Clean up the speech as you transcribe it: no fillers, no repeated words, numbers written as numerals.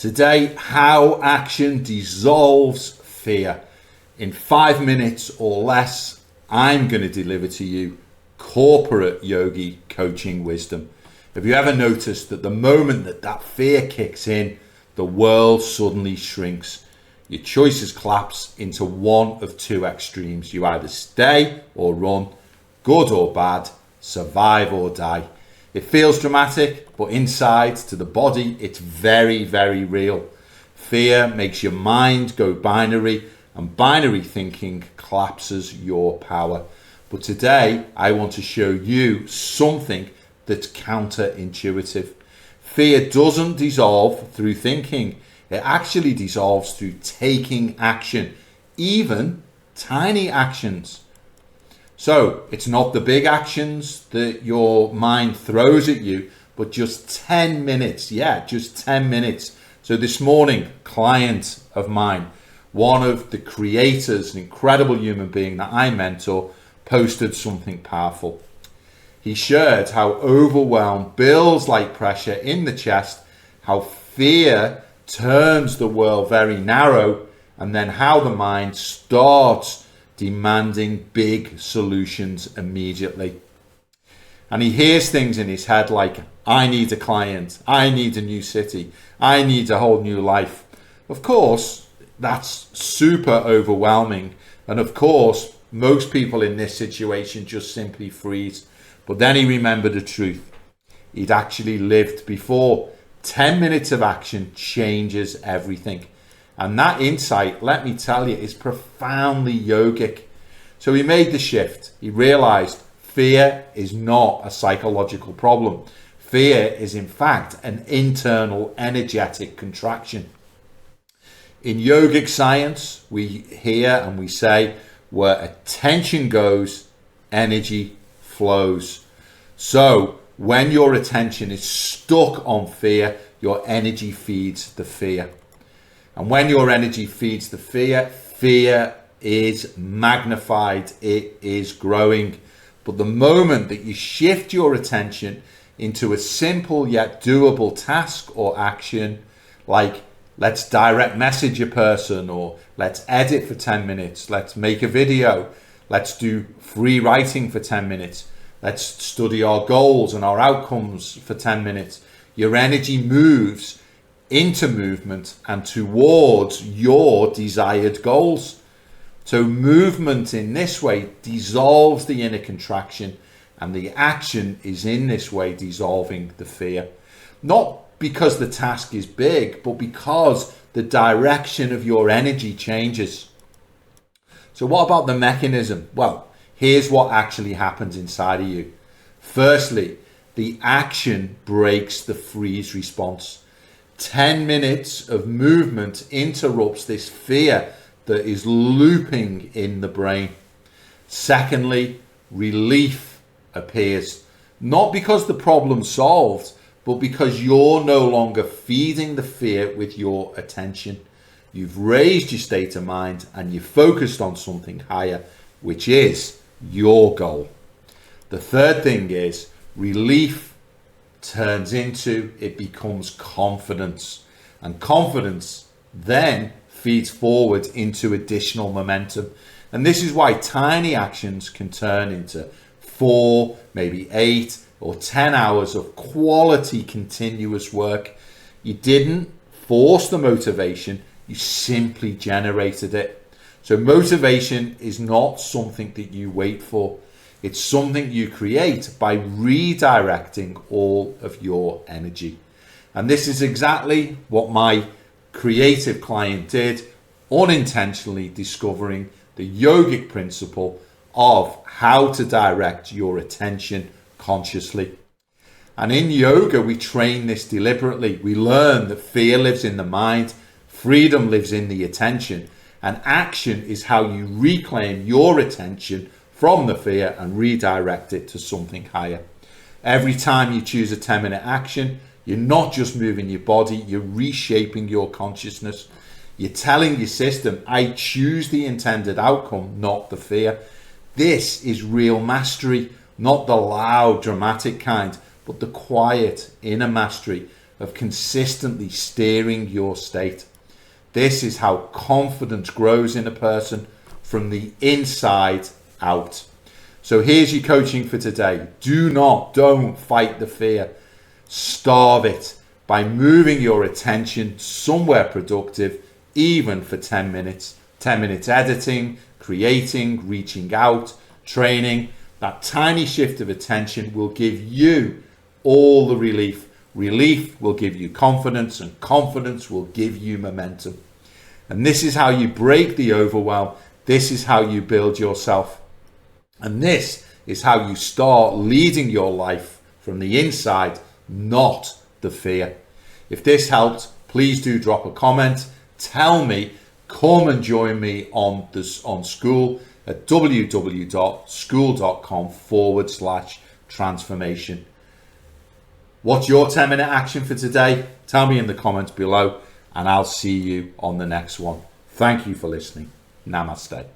Today, how action dissolves fear. In 5 minutes or less, I'm going to deliver to you corporate yogi coaching wisdom. Have you ever noticed that the moment that fear kicks in, the world suddenly shrinks? Your choices collapse into one of two extremes. You either stay or run, good or bad, survive or die. It feels dramatic, but inside to the body, it's very, very real. Fear makes your mind go binary, and binary thinking collapses your power. But today, I want to show you something that's counterintuitive. Fear doesn't dissolve through thinking. It actually dissolves through taking action, even tiny actions. So it's not the big actions that your mind throws at you, but just 10 minutes. Yeah, just 10 minutes. So this morning, client of mine, one of the creators, an incredible human being that I mentor, posted something powerful. He shared how overwhelm builds like pressure in the chest, how fear turns the world very narrow, and then how the mind starts demanding big solutions immediately. And he hears things in his head like, I need a client, I need a new city, I need a whole new life. Of course, that's super overwhelming. And of course, most people in this situation just simply freeze. But then he remembered the truth. He'd actually lived before. 10 minutes of action changes everything. And that insight, let me tell you, is profoundly yogic. So he made the shift. He realized fear is not a psychological problem. Fear is, in fact, an internal energetic contraction. In yogic science, we hear and we say, where attention goes, energy flows. So when your attention is stuck on fear, your energy feeds the fear. And when your energy feeds the fear, fear is magnified, it is growing. But the moment that you shift your attention into a simple yet doable task or action, like let's direct message a person, or let's edit for 10 minutes, let's make a video, let's do free writing for 10 minutes, let's study our goals and our outcomes for 10 minutes, your energy moves into movement and towards your desired goals. So movement in this way dissolves the inner contraction, and the action is in this way dissolving the fear. Not because the task is big, but because the direction of your energy changes. So what about the mechanism? Well, here's what actually happens inside of you. Firstly, the action breaks the freeze response. 10 minutes of movement interrupts this fear that is looping in the brain. Secondly, relief appears. Not because the problem's solved, but because you're no longer feeding the fear with your attention. You've raised your state of mind and you're focused on something higher, which is your goal. The third thing is relief turns into, it becomes confidence. And confidence then feeds forward into additional momentum. And this is why tiny actions can turn into 4, maybe 8 or 10 hours of quality continuous work. You didn't force the motivation, you simply generated it. So motivation is not something that you wait for. It's something you create by redirecting all of your energy. And this is exactly what my creative client did, unintentionally discovering the yogic principle of how to direct your attention consciously. And in yoga, we train this deliberately. We learn that fear lives in the mind, freedom lives in the attention, and action is how you reclaim your attention from the fear and redirect it to something higher. Every time you choose a 10-minute action, you're not just moving your body, you're reshaping your consciousness. You're telling your system, I choose the intended outcome, not the fear. This is real mastery, not the loud, dramatic kind, but the quiet inner mastery of consistently steering your state. This is how confidence grows in a person from the inside out. So here's your coaching for today. Don't fight the fear. Starve it by moving your attention somewhere productive, even for 10 minutes. 10 minutes editing, creating, reaching out, training. That tiny shift of attention will give you all the relief. Relief will give you confidence, and confidence will give you momentum. And this is how you break the overwhelm. This is how you build yourself. And this is how you start leading your life from the inside, not the fear. If this helped, please do drop a comment. Tell me, come and join me on school at www.school.com/transformation. What's your 10-minute action for today? Tell me in the comments below, and I'll see you on the next one. Thank you for listening. Namaste.